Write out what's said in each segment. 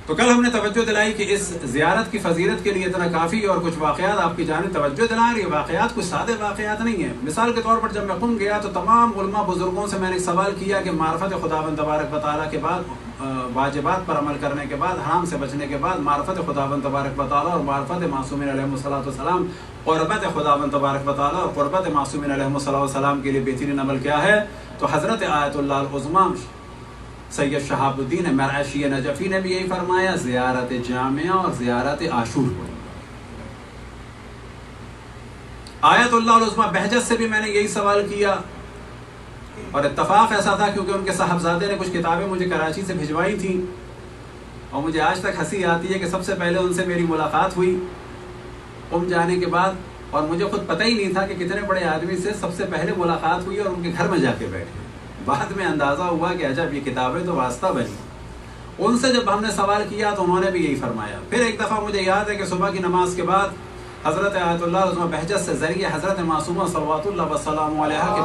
تو کل ہم نے توجہ دلائی کہ اس زیارت کی فضیلت کے لیے اتنا کافی ہے، اور کچھ واقعات آپ کی جانب توجہ دلا رہی ہے۔ واقعات کچھ سادے واقعات نہیں ہیں۔ مثال کے طور پر جب میں قم گیا تو تمام علماء بزرگوں سے میں نے سوال کیا کہ معرفت خداوند تبارک و تعالیٰ کے بعد، واجبات پر عمل کرنے کے بعد، حرام سے بچنے کے بعد، معرفت خداوند تبارک و تعالیٰ اور معرفت معصومین علیہ السلام، قربت خداوند تبارک و تعالیٰ اور قربت معصومین علیہ السلام کے لیے بہترین عمل کیا ہے؟ تو حضرت آیت اللہ العظمیٰ سید شہاب الدین مرعشی نجفی نے بھی یہی فرمایا، زیارت جامعہ اور زیارت عاشور کو۔ آیت اللہ العظمیٰ بہجت سے بھی میں نے یہی سوال کیا، اور اتفاق ایسا تھا کیونکہ ان کے صاحبزادے نے کچھ کتابیں مجھے کراچی سے بھجوائی تھیں، اور مجھے آج تک ہنسی آتی ہے کہ سب سے پہلے ان سے میری ملاقات ہوئی قم جانے کے بعد، اور مجھے خود پتہ ہی نہیں تھا کہ کتنے بڑے آدمی سے سب سے پہلے ملاقات ہوئی اور ان کے گھر میں جا کے بیٹھے۔ بعد میں اندازہ ہوا کہ عجب یہ کتابیں تو واسطہ بنی۔ ان سے جب ہم نے سوال کیا تو انہوں نے بھی یہی فرمایا۔ پھر ایک دفعہ مجھے یاد ہے کہ صبح کی نماز کے بعد حضرت آیت اللہ العظمیٰ بہجت سے ذریعے حضرت معصومہ صلوات اللہ وسلام علیہا کے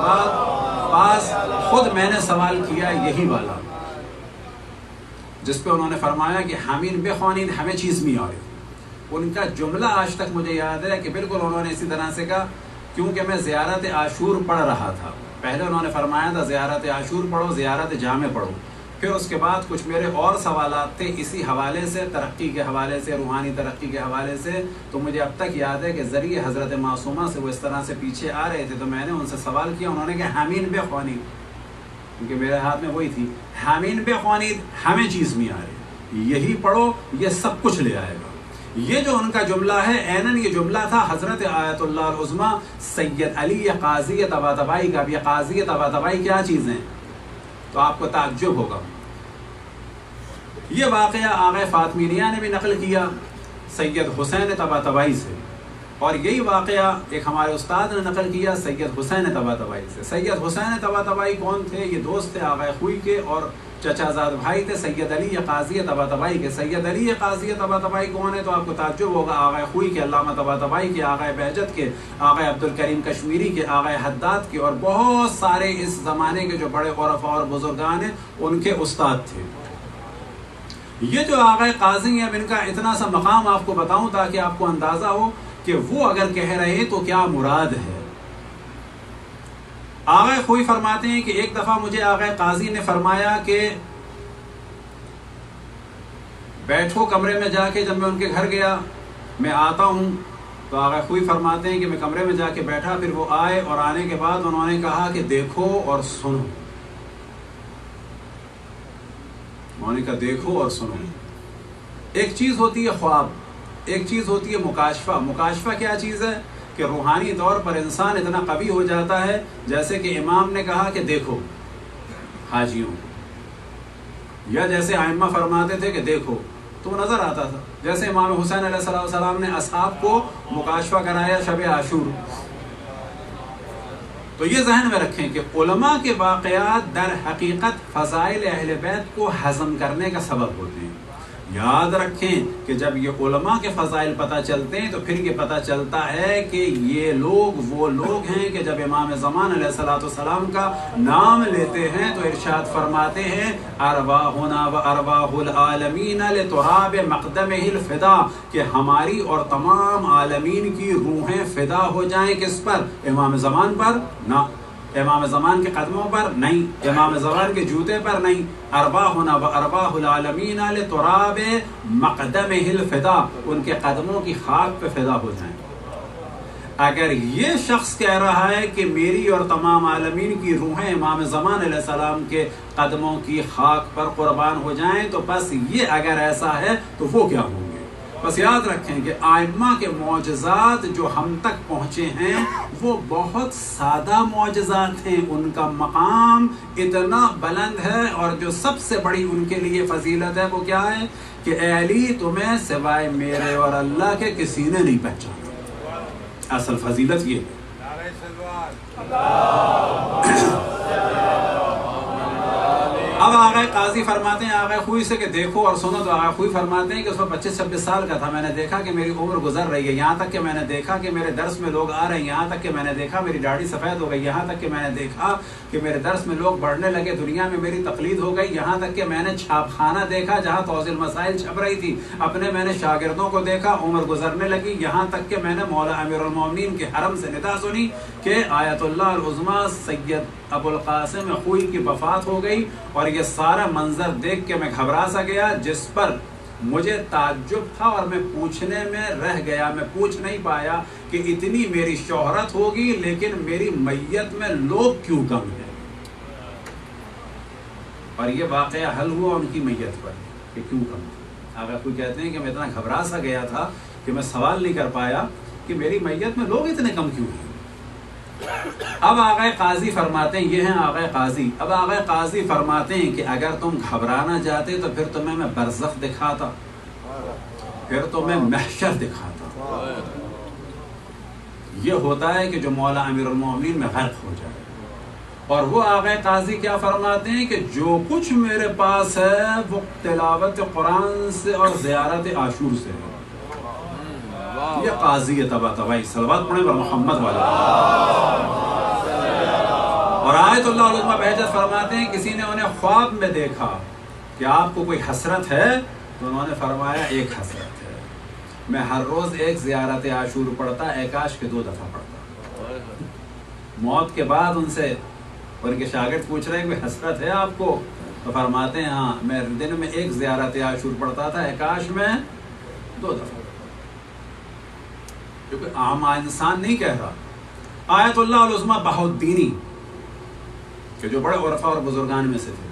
پاس خود میں نے سوال کیا یہی والا، جس پہ انہوں نے فرمایا کہ حامین بخوانین ہمیں چیز میں آئے۔ ان کا جملہ آج تک مجھے یاد ہے کہ بالکل انہوں نے اسی طرح سے کہا، کیونکہ میں زیارت عاشور پڑھ رہا تھا۔ پہلے انہوں نے فرمایا تھا زیارت عاشور پڑھو، زیارت جامع پڑھو۔ پھر اس کے بعد کچھ میرے اور سوالات تھے اسی حوالے سے، ترقی کے حوالے سے، روحانی ترقی کے حوالے سے، تو مجھے اب تک یاد ہے کہ ذریعے حضرت معصومہ سے وہ اس طرح سے پیچھے آ رہے تھے، تو میں نے ان سے سوال کیا، انہوں نے کہا حامین بخوانین، کیونکہ میرے ہاتھ میں وہی تھی، حامین بخوانین ہمیں چیز میں آ رہے، یہی پڑھو یہ سب کچھ لے آئے گا۔ یہ جو ان کا جملہ ہے عیناً یہ جملہ تھا حضرت آیت اللہ العظمیٰ سید علی قاضی طباطبائی کا۔ اب یہ قاضی طباطبائی کیا چیز ہیں تو آپ کو تعجب ہوگا۔ یہ واقعہ آغا فاطمیہ نے بھی نقل کیا سید حسین طباطبائی سے، اور یہی واقعہ ایک ہمارے استاد نے نقل کیا سید حسین طباطبائی سے۔ سید حسین طباطبائی کون تھے؟ یہ دوست تھے آغا خوئی کے اور چچا زاد بھائی تھے سید علی قاضی طباطبائی کے۔ سید علی قاضی طباطبائی کون ہے تو آپ کو تعجب ہوگا، آغا خوئی کے، علامہ طباطبائی کے، آغا بہجت کے، آغا عبدالکریم کشمیری کے، آغا حداد کے، اور بہت سارے اس زمانے کے جو بڑے عرفاء اور بزرگان ہیں ان کے استاد تھے۔ یہ جو آغا قاضی ہیں اب ان کا اتنا سا مقام آپ کو بتاؤں تاکہ آپ کو اندازہ ہو کہ وہ اگر کہہ رہے ہیں تو کیا مراد ہے۔ آغا خوئی فرماتے ہیں کہ ایک دفعہ مجھے آغا قاضی نے فرمایا کہ بیٹھو کمرے میں جا کے۔ جب میں ان کے گھر گیا، میں آتا ہوں تو آغا خوئی فرماتے ہیں کہ میں کمرے میں جا کے بیٹھا، پھر وہ آئے اور آنے کے بعد انہوں نے کہا کہ دیکھو اور سنو۔ انہوں نے کہا دیکھو اور سنو۔ ایک چیز ہوتی ہے خواب، ایک چیز ہوتی ہے مکاشفہ۔ مکاشفہ کیا چیز ہے کہ روحانی طور پر انسان اتنا قوی ہو جاتا ہے، جیسے کہ امام نے کہا کہ دیکھو حاجیوں، یا جیسے ائمہ فرماتے تھے کہ دیکھو، تو نظر آتا تھا۔ جیسے امام حسین علیہ السلام نے اصحاب کو مکاشفہ کرایا شب عاشور۔ تو یہ ذہن میں رکھیں کہ علماء کے واقعات در حقیقت فضائل اہل بیت کو ہضم کرنے کا سبب ہوتے ہیں۔ یاد رکھیں کہ جب یہ علماء کے فضائل پتہ چلتے ہیں تو پھر یہ پتہ چلتا ہے کہ یہ لوگ وہ لوگ ہیں کہ جب امام زمان علیہ السلام کا نام لیتے ہیں تو ارشاد فرماتے ہیں ارواحنا و ارواح العالمین لتراب مقدمہ الفدا، کہ ہماری اور تمام عالمین کی روحیں فدا ہو جائیں کس پر؟ امام زمان پر؟ نہ، امام زمان کے قدموں پر نہیں، امام زمان کے جوتے پر نہیں۔ ارواحنا و ارواح العالمین لتراب مقدمہ الفدا، ان کے قدموں کی خاک پہ فدا ہو جائیں۔ اگر یہ شخص کہہ رہا ہے کہ میری اور تمام عالمین کی روحیں امام زمان علیہ السلام کے قدموں کی خاک پر قربان ہو جائیں، تو بس یہ اگر ایسا ہے تو وہ کیا ہوں گے؟ بس یاد رکھیں کہ ائمہ کے معجزات جو ہم تک پہنچے ہیں وہ بہت سادہ معجزات ہیں، ان کا مقام اتنا بلند ہے، اور جو سب سے بڑی ان کے لیے فضیلت ہے وہ کیا ہے کہ اے علی تمہیں سوائے میرے اور اللہ کے کسی نے نہیں پہچانا۔ اصل فضیلت یہ ہے۔ اب آقا قاضی فرماتے ہیں آقا خوئی سے کہ دیکھو اور سنو، تو آقا خوئی فرماتے ہیں کہ اس وقت 25-26 سال کا تھا، میں نے دیکھا کہ میری عمر گزر رہی ہے، یہاں تک کہ میں نے دیکھا کہ میرے درس میں لوگ آ رہے ہیں، یہاں تک کہ میں نے دیکھا میری داڑھی سفید ہو گئی، یہاں تک کہ میں نے دیکھا کہ میرے درس میں لوگ بڑھنے لگے، دنیا میں میری تقلید ہو گئی، یہاں تک کہ میں نے چھاپ خانہ دیکھا جہاں توضیح المسائل چھپ رہی تھی، اپنے میں نے شاگردوں کو دیکھا، عمر گزرنے لگی، یہاں تک کہ میں نے مولا امیر المومنین کے حرم سے ندا سنی کہ آیت اللہ العظمیٰ سید ابو القاسم خوئی کی وفات ہو گئی، اور یہ سارا منظر دیکھ کے میں گھبرا سا گیا، جس پر مجھے تعجب تھا اور میں پوچھنے میں رہ گیا، میں پوچھ نہیں پایا کہ اتنی میری شہرت ہوگی لیکن میری میت میں لوگ کیوں کم ہیں، اور یہ واقعہ حل ہوا ان کی میت پر کہ کیوں کم تھے۔ اگر کوئی کہتے ہیں کہ میں اتنا گھبرا سا گیا تھا کہ میں سوال نہیں کر پایا کہ میری میت میں لوگ اتنے کم کیوں ہیں۔ اب آقا قاضی فرماتے ہیں، یہ ہیں آقا قاضی، اب آقا قاضی فرماتے ہیں کہ اگر تم گھبرانا چاہتے تو پھر تمہیں میں برزخ دکھاتا، پھر تمہیں محشر دکھاتا۔ یہ ہوتا ہے کہ جو مولا امیر المومنین میں غرق ہو جائے، اور وہ آقا قاضی کیا فرماتے ہیں کہ جو کچھ میرے پاس ہے وہ تلاوت قرآن سے اور زیارت عاشور سے ہے۔ یہ قاضی تبا تبائی، صلوات پڑھیں پر محمد والا۔ اور آیت اللہ العظمیٰ بہجت فرماتے ہیں کسی نے انہیں خواب میں دیکھا کہ آپ کو کوئی حسرت ہے، تو انہوں نے فرمایا ایک حسرت ہے، میں ہر روز ایک زیارت عاشور پڑھتا، ایکاش کے 2 دفعہ پڑھتا۔ موت کے بعد ان سے ان کے شاگرد پوچھ رہے ہیں کوئی حسرت ہے آپ کو، تو فرماتے ہیں ہاں، میں دن میں ایک زیارت عاشور پڑھتا تھا، ایکاش میں 2 دفعہ، کیونکہ عام انسان نہیں کہہ رہا۔ آیت اللہ العظمیٰ بہاؤالدینی کہ جو بڑے عرفا اور بزرگان میں سے تھے،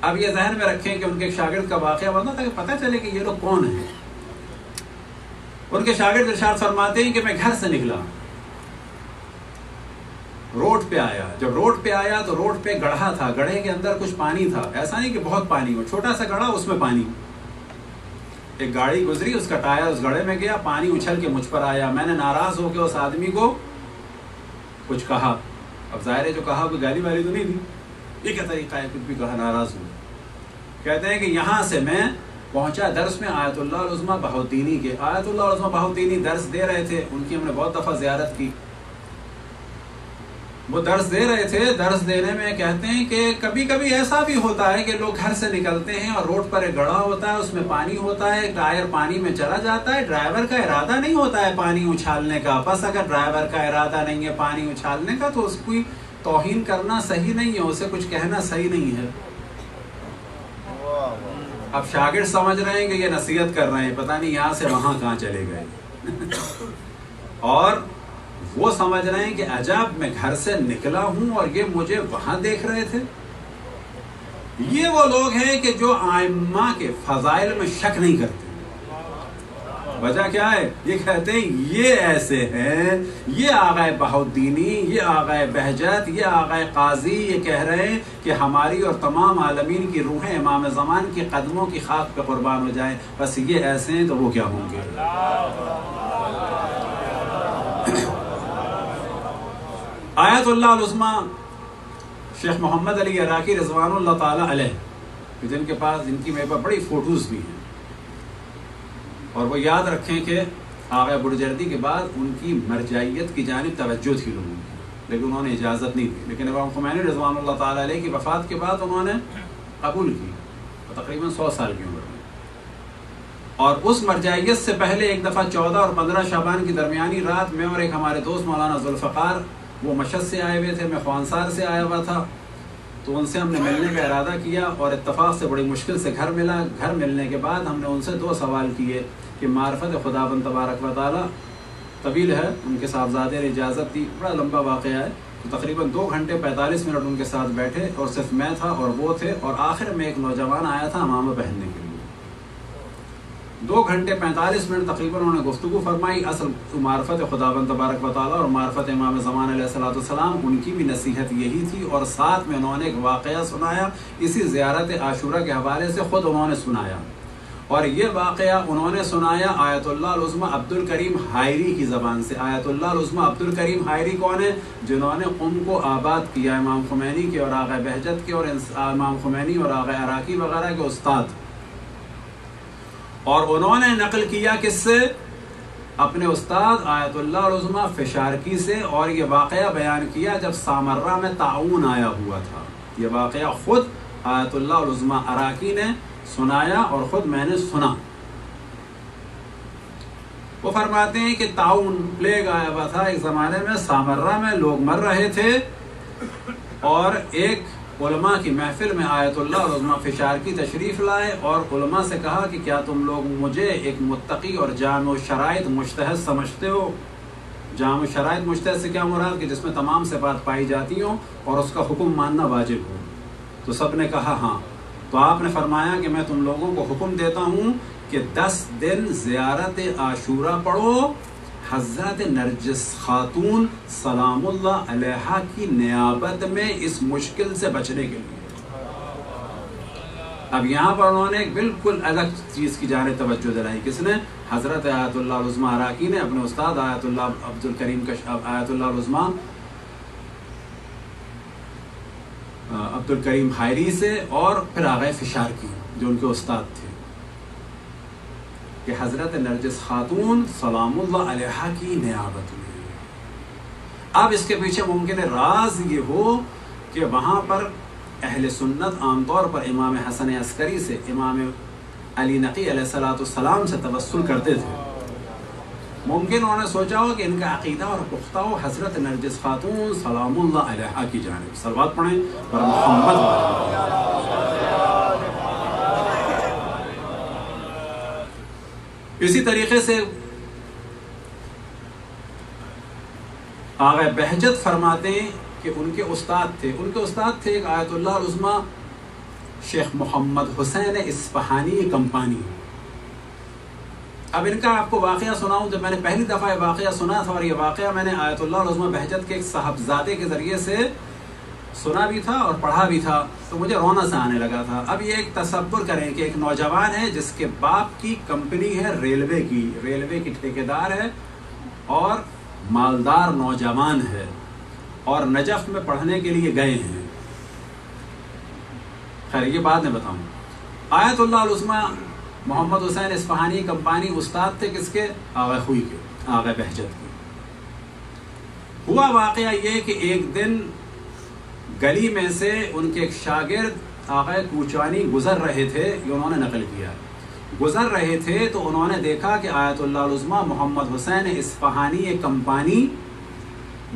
اب یہ ذہن میں رکھیں کہ ان کے شاگرد کا واقعہ بنتا تھا کہ پتہ چلے کہ یہ لوگ کون ہیں۔ ان کے شاگرد ارشاد فرماتے ہیں کہ میں گھر سے نکلا، روڈ پہ آیا، جب روڈ پہ آیا تو روڈ پہ گڑھا تھا، گڑھے کے اندر کچھ پانی تھا، ایسا نہیں کہ بہت پانی ہو، چھوٹا سا گڑھا اس میں پانی، ایک گاڑی گزری، اس کا ٹائر اس گڑھے میں گیا، پانی اچھل کے مجھ پر آیا، میں نے ناراض ہو کے اس آدمی کو کچھ کہا، اب ظاہر ہے جو کہا کوئی گالی والی تو نہیں تھی، یہ کیا طریقہ ہے، کچھ بھی کہا، ناراض ہوں۔ کہتے ہیں کہ یہاں سے میں پہنچا درس میں آیت اللہ العظمیٰ بہاؤالدینی کے، آیت اللہ العظمیٰ بہاؤالدینی درس دے رہے تھے، ان کی ہم نے بہت دفعہ زیارت کی، وہ درس دے رہے تھے، درس دینے میں کہتے ہیں کہ کبھی کبھی ایسا بھی ہوتا ہے کہ لوگ گھر سے نکلتے ہیں اور روڈ پر ایک گڑھا ہوتا ہے، اس میں پانی ہوتا ہے، ٹائر پانی میں چلا جاتا ہے، ڈرائیور کا ارادہ نہیں ہوتا ہے پانی اچھالنے کا، بس اگر ڈرائیور کا ارادہ نہیں ہے پانی اچھالنے کا تو اس کی توہین کرنا صحیح نہیں ہے، اسے کچھ کہنا صحیح نہیں ہے۔ اب شاگرد سمجھ رہے ہیں کہ یہ نصیحت کر رہے ہیں، پتہ نہیں یہاں سے وہاں کہاں چلے گئے، اور وہ سمجھ رہے ہیں کہ عجب میں گھر سے نکلا ہوں اور یہ مجھے وہاں دیکھ رہے تھے۔ یہ وہ لوگ ہیں کہ جو ائمہ کے فضائل میں شک نہیں کرتے۔ وجہ کیا ہے؟ یہ کہتے ہیں یہ ایسے ہیں، یہ آقا بہاؤالدینی، یہ آقا بہجت، یہ آقا قاضی یہ کہہ رہے ہیں کہ ہماری اور تمام عالمین کی روحیں امام زمان کے قدموں کی خاک پہ قربان ہو جائیں، بس یہ ایسے ہیں تو وہ کیا ہوں گے۔ آیت اللہ العظمیٰ شیخ محمد علی عراقی رضوان اللہ تعالیٰ علیہ، جن کے پاس جن کی میرے پاس بڑی فوٹوز بھی ہیں، اور وہ یاد رکھیں کہ آقا بڑجردی کے بعد ان کی مرجعیت کی جانب توجہ تھی لوگوں کی، لیکن انہوں نے اجازت نہیں دی، لیکن امام خمینی رضوان اللہ تعالیٰ علیہ کی وفات کے بعد انہوں نے قبول کی، تقریباً 100 سال کی عمر میں، اور اس مرجعیت سے پہلے ایک دفعہ 14 اور 15 شعبان کی درمیانی رات میں اور ایک ہمارے دوست مولانا ذوالفقار، وہ مشہد سے آئے ہوئے تھے، میں خوانسار سے آیا ہوا تھا، تو ان سے ہم نے ملنے کا ارادہ کیا، اور اتفاق سے بڑی مشکل سے گھر ملا۔ گھر ملنے کے بعد ہم نے ان سے 2 سوال کیے کہ معرفت خداوند تبارک و تعالیٰ طویل ہے، ان کے صاحبزادے نے اجازت دی، بڑا لمبا واقعہ ہے، تو تقریباً 2 گھنٹے 45 منٹ ان کے ساتھ بیٹھے، اور صرف میں تھا اور وہ تھے، اور آخر میں ایک نوجوان آیا تھا امامہ پہننے کے لیے۔ 2 گھنٹے 45 منٹ تقریباً انہوں نے گفتگو فرمائی۔ اصل معرفت خداوند تبارک و تعالیٰ اور معرفت امام زمان علیہ السلام، ان کی بھی نصیحت یہی تھی، اور ساتھ میں انہوں نے ایک واقعہ سنایا، اسی زیارت عاشورہ کے حوالے سے خود انہوں نے سنایا۔ اور یہ واقعہ انہوں نے سنایا آیت اللہ العظمیٰ عبد الکریم حائری کی زبان سے. آیت اللہ العظمیٰ عبد الکریم حائری کون ہے؟ جنہوں نے قم کو آباد کیا، امام خمینی کے اور آغا بہجت کے اور امام خمینی اور آغا عراقی وغیرہ کے استاد. اور انہوں نے نقل کیا کس سے؟ اپنے استاد آیت اللہ العظمیٰ فشارکی سے. اور یہ واقعہ بیان کیا جب سامرہ میں طاعون آیا ہوا تھا. یہ واقعہ خود آیت اللہ العظمیٰ عراقی نے سنایا اور خود میں نے سنا. وہ فرماتے ہیں کہ طاعون پلیگ آیا ہوا تھا ایک زمانے میں، سامرہ میں لوگ مر رہے تھے، اور ایک علماء کی محفل میں آیت اللہ العظمیٰ فشارکی تشریف لائے اور علماء سے کہا کہ کیا تم لوگ مجھے ایک متقی اور جامع شرائط مجتہد سمجھتے ہو؟ جامع شرائط مجتہد سے کیا مراد؟ کہ جس میں تمام صفات پائی جاتی ہوں اور اس کا حکم ماننا واجب ہو. تو سب نے کہا ہاں. تو آپ نے فرمایا کہ میں تم لوگوں کو حکم دیتا ہوں کہ 10 دن زیارت عاشورہ پڑھو حضرت نرجس خاتون سلام اللہ علیہا کی نیابت میں اس مشکل سے بچنے کے لیے. اب یہاں پر انہوں نے ایک بالکل الگ چیز کی جانب توجہ دلائی. کس نے؟ حضرت آیت اللہ العظمیٰ عراقی نے اپنے استاد آیت اللہ عبد الکریم آیت اللہ العظمیٰ عبد الکریم حائری سے اور پھر آغا فشارکی جو ان کے استاد تھے، کہ حضرت نرجس خاتون سلام اللہ علیہا کی نیابت میں. اب اس کے پیچھے ممکن ہے راز یہ ہو کہ وہاں پر اہل سنت عام طور پر امام حسن عسکری سے، امام علی نقی علیہ السلام سے توسل کرتے تھے. ممکن انہوں نے سوچا ہو کہ ان کا عقیدہ اور پختہ ہو حضرت نرجس خاتون سلام اللہ علیہا کی جانب. صلوات پڑھیں پر محمد. اسی طریقے سے آغا بہجت فرماتے ہیں کہ ان کے استاد تھے ایک آیت اللہ العظمیٰ شیخ محمد حسین اصفہانی کمپانی. اب ان کا آپ کو واقعہ سناؤں. جب میں نے پہلی دفعہ یہ واقعہ سنا تھا، اور یہ واقعہ میں نے آیت اللہ العظمیٰ بہجت کے ایک صاحبزادے کے ذریعے سے سنا بھی تھا اور پڑھا بھی تھا، تو مجھے رونا سا آنے لگا تھا. اب یہ ایک تصور کریں کہ ایک نوجوان ہے جس کے باپ کی کمپنی ہے ریلوے کی ٹھیکیدار ہے اور مالدار نوجوان ہے، اور نجف میں پڑھنے کے لیے گئے ہیں. خیر یہ بعد میں بتاؤں. آیت اللہ العظمیٰ محمد حسین اصفہانی کمپانی استاد تھے کس کے؟ آغا خوئی کے، آغا بہجت کے. ہوا واقعہ یہ کہ ایک دن گلی میں سے ان کے ایک شاگرد آغا کوچانی گزر رہے تھے. یہ انہوں نے نقل کیا. گزر رہے تھے تو انہوں نے دیکھا کہ آیت اللہ العظمیٰ محمد حسین اصفہانی کمپانی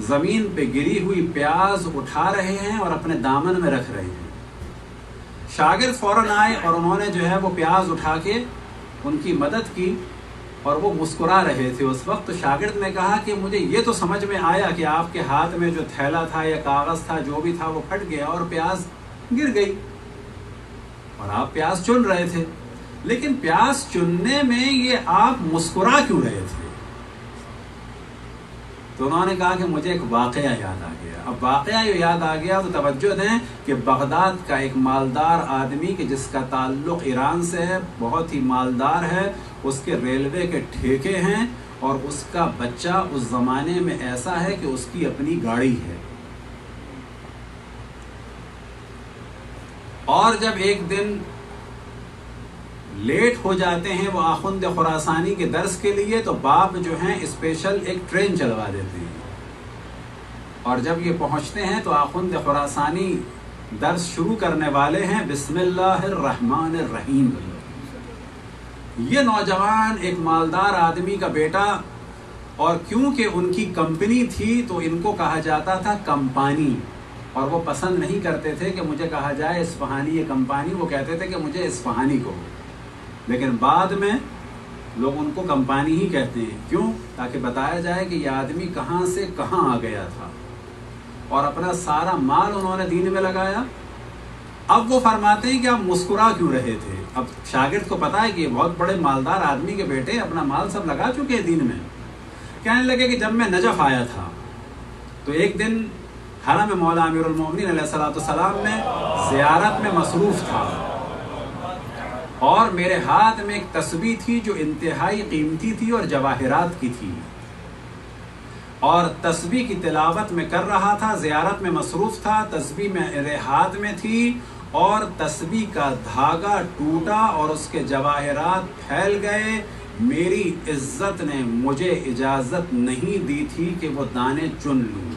زمین پہ گری ہوئی پیاز اٹھا رہے ہیں اور اپنے دامن میں رکھ رہے ہیں. شاگرد فوراً آئے اور انہوں نے جو ہے وہ پیاز اٹھا کے ان کی مدد کی، اور وہ مسکرا رہے تھے. اس وقت شاگرد نے کہا کہ مجھے یہ تو سمجھ میں آیا کہ آپ کے ہاتھ میں جو تھیلا تھا یا کاغذ تھا جو بھی تھا وہ پھٹ گیا اور پیاز گر گئی، اور آپ پیاز چن رہے تھے، لیکن پیاز چننے میں یہ آپ مسکرا کیوں رہے تھے؟ تو انہوں نے کہا کہ مجھے ایک واقعہ یاد آ گیا. اب واقعہ جو یاد آ گیا تو توجہ دیں کہ بغداد کا ایک مالدار آدمی کہ جس کا تعلق ایران سے ہے، بہت ہی مالدار ہے، اس کے ریلوے کے ٹھیکے ہیں، اور اس کا بچہ اس زمانے میں ایسا ہے کہ اس کی اپنی گاڑی ہے. اور جب ایک دن لیٹ ہو جاتے ہیں وہ آخوند خراسانی کے درس کے لیے، تو باپ جو ہیں اسپیشل ایک ٹرین چلوا دیتے ہیں، اور جب یہ پہنچتے ہیں تو آخوند خراسانی درس شروع کرنے والے ہیں بسم اللہ الرحمن الرحیم. یہ نوجوان ایک مالدار آدمی کا بیٹا، اور کیونکہ ان کی کمپنی تھی تو ان کو کہا جاتا تھا کمپانی، اور وہ پسند نہیں کرتے تھے کہ مجھے کہا جائے اصفہانی یہ کمپانی، وہ کہتے تھے کہ مجھے اصفہانی کو. لیکن بعد میں لوگ ان کو کمپانی ہی کہتے ہیں. کیوں؟ تاکہ بتایا جائے کہ یہ آدمی کہاں سے کہاں آ گیا تھا، اور اپنا سارا مال انہوں نے دین میں لگایا. اب وہ فرماتے ہیں کہ آپ مسکرا کیوں رہے تھے؟ اب شاگرد کو پتا ہے کہ یہ بہت بڑے مالدار آدمی کے بیٹے اپنا مال سب لگا چکے ہیں دین میں. کہنے لگے کہ جب میں نجف آیا تھا تو ایک دن حرم مولا امیر المومنین علیہ السلام میں زیارت میں مصروف تھا، اور میرے ہاتھ میں ایک تسبیح تھی جو انتہائی قیمتی تھی اور جواہرات کی تھی، اور تسبیح کی تلاوت میں کر رہا تھا، زیارت میں مصروف تھا، تسبیح میرے ہاتھ میں تھی، اور تسبیح کا دھاگا ٹوٹا اور اس کے جواہرات پھیل گئے۔ میری عزت نے مجھے اجازت نہیں دی تھی کہ وہ دانے چن لوں،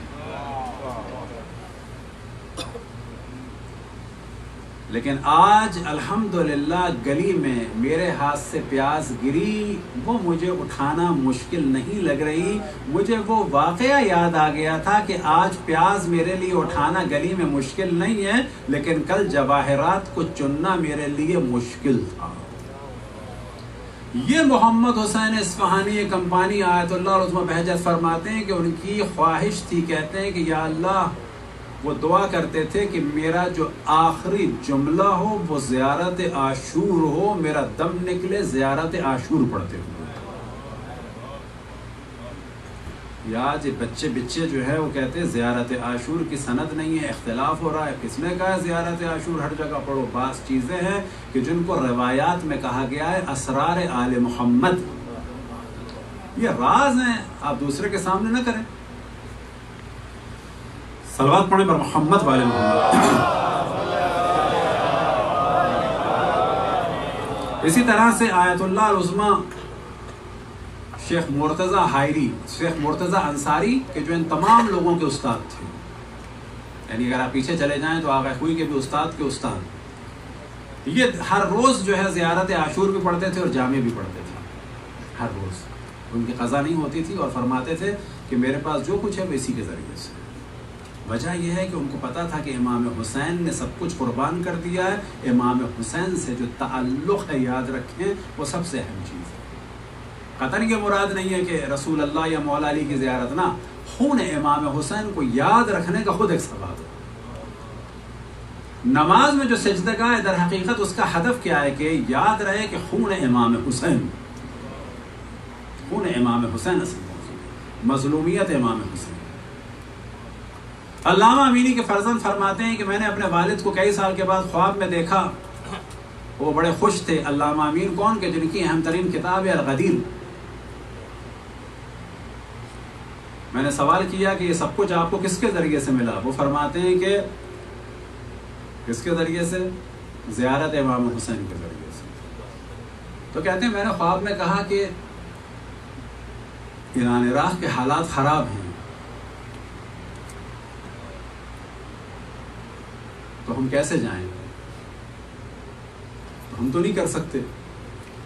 لیکن آج الحمدللہ گلی میں میرے ہاتھ سے پیاز گری، وہ مجھے اٹھانا مشکل نہیں لگ رہی۔ مجھے وہ واقعہ یاد آ گیا تھا کہ آج پیاز میرے لیے اٹھانا گلی میں مشکل نہیں ہے، لیکن کل جواہرات کو چننا میرے لیے مشکل تھا۔ یہ محمد حسین اصفہانی کمپانی آیت اللہ العظمیٰ بہجت فرماتے ہیں کہ ان کی خواہش تھی، کہتے ہیں کہ یا اللہ، وہ دعا کرتے تھے کہ میرا جو آخری جملہ ہو وہ زیارت عاشور ہو، میرا دم نکلے زیارت عاشور پڑھتے ہوئے۔ یا بچے جو ہے وہ کہتے ہیں زیارت عاشور کی سند نہیں ہے، اختلاف ہو رہا ہے، کس نے کہا ہے زیارت عاشور ہر جگہ پڑھو؟ بعض چیزیں ہیں کہ جن کو روایات میں کہا گیا ہے اسرار آل محمد، یہ راز ہیں، آپ دوسرے کے سامنے نہ کریں۔ صلوات پڑھیں پر محمد والے محمد۔ اسی طرح سے آیت اللہ العظمیٰ شیخ مرتضیٰ حائری، شیخ مرتضیٰ انصاری کہ جو ان تمام لوگوں کے استاد تھے، یعنی اگر آپ پیچھے چلے جائیں تو آغا خوئی کے بھی استاد کے استاد، یہ ہر روز جو ہے زیارت عاشور بھی پڑھتے تھے اور جامع بھی پڑھتے تھے، ہر روز ان کی قضا نہیں ہوتی تھی، اور فرماتے تھے کہ میرے پاس جو کچھ ہے وہ اسی کے ذریعے سے۔ وجہ یہ ہے کہ ان کو پتا تھا کہ امام حسین نے سب کچھ قربان کر دیا ہے، امام حسین سے جو تعلق ہے یاد رکھیں وہ سب سے اہم چیز ہے۔ قطن یہ مراد نہیں ہے کہ رسول اللہ یا مولا علی کی زیارت، نہ، خون امام حسین کو یاد رکھنے کا خود ایک ثواب ہے۔ نماز میں جو سجدگاہ در حقیقت اس کا ہدف کیا ہے کہ یاد رہے کہ خون امام حسین، خون امام حسین اصل موضوع ہے، مظلومیت امام حسین۔ علامہ امینی کے فرزند فرماتے ہیں کہ میں نے اپنے والد کو کئی سال کے بعد خواب میں دیکھا، وہ بڑے خوش تھے۔ علامہ امین کون کہ جن کی اہم ترین کتاب ہے الغدیر۔ میں نے سوال کیا کہ یہ سب کچھ آپ کو کس کے ذریعے سے ملا؟ وہ فرماتے ہیں کہ کس کے ذریعے سے؟ زیارت امام حسین کے ذریعے سے۔ تو کہتے ہیں میں نے خواب میں کہا کہ ایران عراق کے حالات خراب ہیں، تو ہم کیسے جائیں؟ تو ہم تو نہیں کر سکتے۔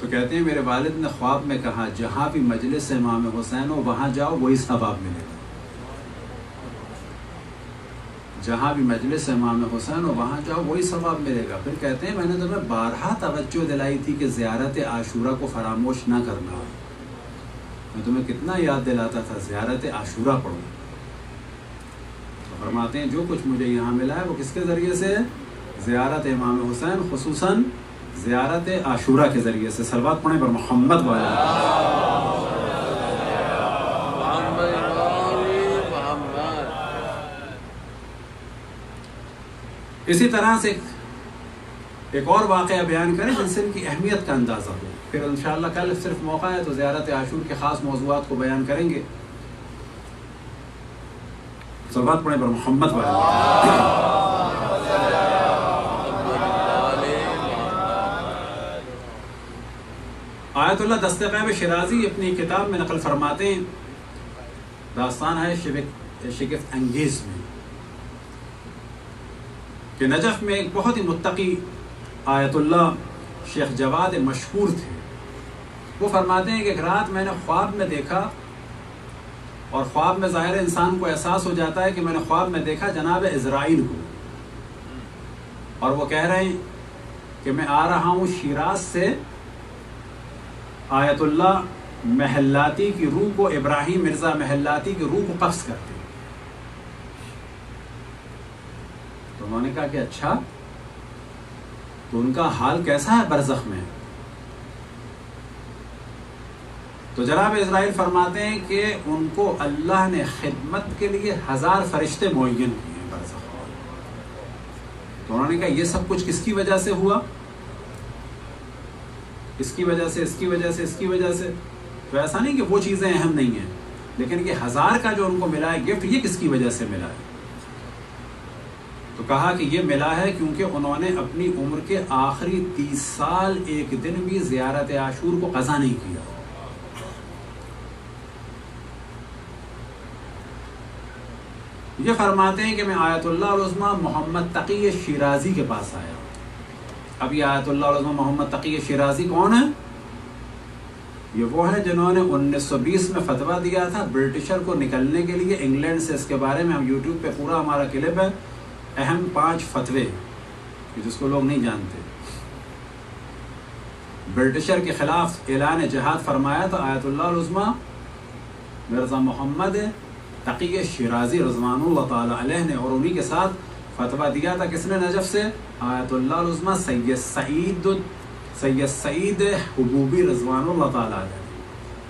تو کہتے ہیں میرے والد نے خواب میں کہا جہاں بھی مجلس امام حسین ہو وہاں جاؤ، وہی ثواب ملے گا۔ جہاں بھی مجلس امام حسین ہو وہاں جاؤ، وہی ثواب ملے گا۔ پھر کہتے ہیں میں نے تمہیں بارہا توجہ دلائی تھی کہ زیارت عاشورہ کو فراموش نہ کرنا، میں تمہیں کتنا یاد دلاتا تھا زیارت عاشورہ پڑھو۔ فرماتے ہیں جو کچھ مجھے یہاں ملا ہے وہ کس کے ذریعے سے؟ زیارت امام حسین، خصوصاً زیارت عاشورہ کے ذریعے سے۔ صلوات پڑھیں پر محمد والے۔ اسی طرح سے ایک اور واقعہ بیان کریں جن سے ان کی اہمیت کا اندازہ ہو، پھر انشاءاللہ کل صرف موقع ہے تو زیارت عاشور کے خاص موضوعات کو بیان کریں گے۔ صلوات پڑھیں پر محمد والے۔ آیت اللہ دستغیب شیرازی اپنی کتاب میں نقل فرماتے ہیں، داستان ہے شگفت انگیز میں، کہ نجف میں ایک بہت ہی متقی آیت اللہ شیخ جواد مشہور تھے۔ وہ فرماتے ہیں کہ ایک رات میں نے خواب میں دیکھا، اور خواب میں ظاہر انسان کو احساس ہو جاتا ہے کہ میں نے خواب میں دیکھا جناب عزرائیل کو، اور وہ کہہ رہے ہیں کہ میں آ رہا ہوں شیراز سے، آیت اللہ محلاتی کی روح کو، ابراہیم مرزا محلاتی کی روح کو قبض کرتے۔ تو انہوں نے کہا کہ اچھا، تو ان کا حال کیسا ہے برزخ میں؟ تو جناب اسرائیل فرماتے ہیں کہ ان کو اللہ نے خدمت کے لیے 1000 فرشتے معین کیے ہیں برزخ۔ تو انہوں نے کہا یہ سب کچھ کس کی وجہ سے ہوا؟ اس کی وجہ سے، اس کی وجہ سے، اس کی وجہ سے. تو ایسا نہیں کہ وہ چیزیں اہم نہیں ہیں، لیکن کہ 1000 کا جو ان کو ملا ہے گفٹ، یہ کس کی وجہ سے ملا ہے؟ تو کہا کہ یہ ملا ہے کیونکہ انہوں نے اپنی عمر کے آخری 30 سال ایک دن بھی زیارت عاشور کو قضا نہیں کیا. یہ فرماتے ہیں کہ میں آیت اللہ العظمیٰ محمد تقی شیرازی کے پاس آیا. اب یہ آیت اللہ العظمیٰ محمد تقی شیرازی کون ہے؟ یہ وہ ہے جنہوں نے 1920 میں فتویٰ دیا تھا برٹشر کو نکلنے کے لیے انگلینڈ سے. اس کے بارے میں ہم یوٹیوب پہ پورا ہمارا کلپ ہے، اہم 5 فتوے جس کو لوگ نہیں جانتے. برٹشر کے خلاف اعلان جہاد فرمایا تھا آیت اللہ العظمیٰ مرزا محمد تقی شیرازی رضوان اللہ تعالیٰ علیہ نے، اور انہی کے ساتھ فتویٰ دیا تھا کس نے نجف سے؟ آیت اللہ العظمیٰ سید سعید حبوبی رضوان اللہ تعالیٰ علیہ.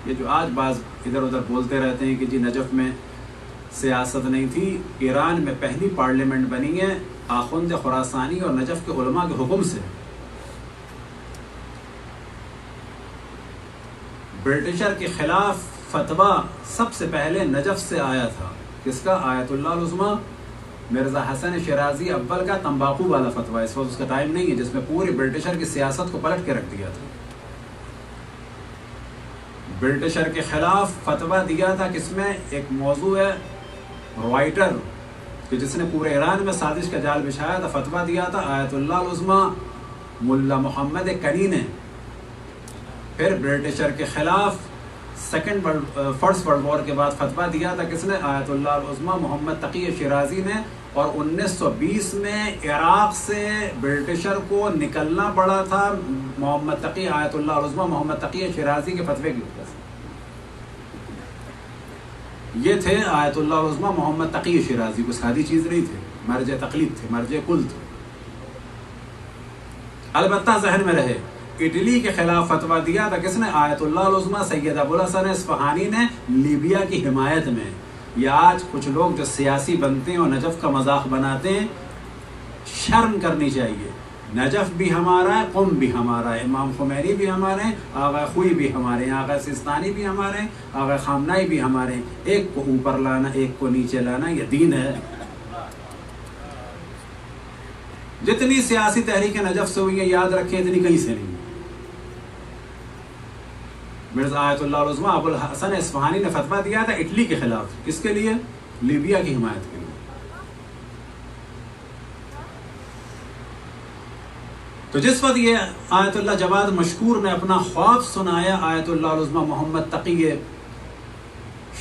یہ جو آج بعض ادھر ادھر بولتے رہتے ہیں کہ جی نجف میں سیاست نہیں تھی، ایران میں پہلی پارلیمنٹ بنی ہے آخوند خراسانی اور نجف کے علماء کے حکم سے. برٹشر کے خلاف فتویٰ سب سے پہلے نجف سے آیا تھا. کس کا؟ آیت اللہ العظمیٰ مرزا حسن شیرازی اول کا تمباکو والا فتویٰ. اس وقت اس کا ٹائم نہیں ہے، جس میں پوری برٹشر کی سیاست کو پلٹ کے رکھ دیا تھا. برٹشر کے خلاف فتویٰ دیا تھا کس میں؟ ایک موضوع ہے رائٹر کہ جس نے پورے ایران میں سازش کا جال بچھایا تھا. فتویٰ دیا تھا آیت اللہ العظمیٰ ملا محمد کنی نے. پھر برٹشر کے خلاف فرسٹ ورلڈ وار کے بعد فتویٰ دیا تھا کس نے؟ آیت اللہ العظمیٰ محمد تقی شیرازی نے. اور 1920 میں عراق سے برٹشر کو نکلنا پڑا تھا محمد تقی آیت اللہ العظمیٰ محمد تقی شیرازی کے فتوے کی وجہ سے. یہ تھے آیت اللہ العظمیٰ محمد تقی شیرازی. کوئی سادی چیز نہیں تھے، مرجع تقلید تھے، مرجع کل تھے. البتہ ذہن میں رہے اٹلی کے خلاف فتویٰ دیا تھا کس نے؟ آیت اللہ العظمیٰ سید ابوالحسن اصفہانی نے لیبیا کی حمایت میں. یہ آج کچھ لوگ جو سیاسی بنتے ہیں اور نجف کا مذاق بناتے ہیں، شرم کرنی چاہیے. نجف بھی ہمارا ہے، قم بھی ہمارا ہے، امام خمینی بھی ہمارے ہیں، آغا خوئی بھی ہمارے ہیں، آغا سستانی بھی ہمارے ہیں، آغا خامنائی بھی ہمارے ہیں. ایک کو اوپر لانا، ایک کو نیچے لانا، یہ دین ہے. جتنی سیاسی تحریک نجف سے ہوئی ہیں یاد رکھیں اتنی کہیں سے نہیں. مرزا آیت اللہ العظمیٰ ابوالحسن اصفہانی نے فتویٰ دیا تھا اٹلی کے خلاف. کس کے لیے؟ لیبیا کی حمایت کے لیے. تو جس وقت یہ آیت اللہ جواد مشکور نے اپنا خواب سنایا آیت اللہ العظمیٰ محمد تقی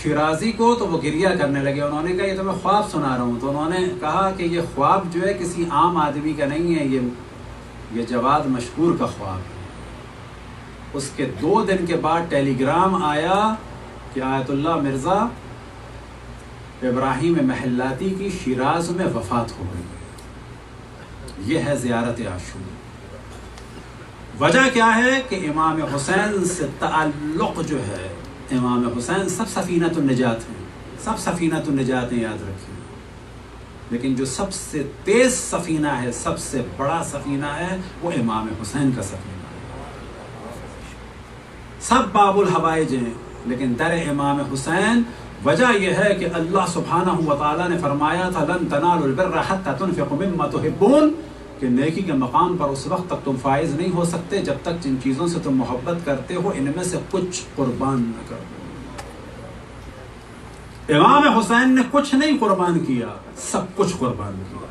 شیرازی کو، تو وہ گریہ کرنے لگے. انہوں نے کہا یہ تو میں خواب سنا رہا ہوں. تو انہوں نے کہا کہ یہ خواب جو ہے کسی عام آدمی کا نہیں ہے، یہ جواد مشکور کا خواب ہے. اس کے 2 دن کے بعد ٹیلی گرام آیا کہ آیت اللہ مرزا ابراہیم محلاتی کی شیراز میں وفات ہو گئی. یہ ہے زیارت عاشور. وجہ کیا ہے کہ امام حسین سے تعلق جو ہے، امام حسین سب سفینۃ النجات ہیں، سب سفینۃ النجات ہیں، یاد رکھیے. لیکن جو سب سے تیز سفینہ ہے، سب سے بڑا سفینہ ہے، وہ امام حسین کا سفینہ. سب باب الحوائج ہیں لیکن در امام حسین. وجہ یہ ہے کہ اللہ سبحانہ و تعالیٰ نے فرمایا تھا لن تنالوا البر حتی تنفقوا مما تحبون، کہ نیکی کے مقام پر اس وقت تک تم فائز نہیں ہو سکتے جب تک جن چیزوں سے تم محبت کرتے ہو ان میں سے کچھ قربان نہ کرو. امام حسین نے کچھ نہیں قربان کیا، سب کچھ قربان کیا.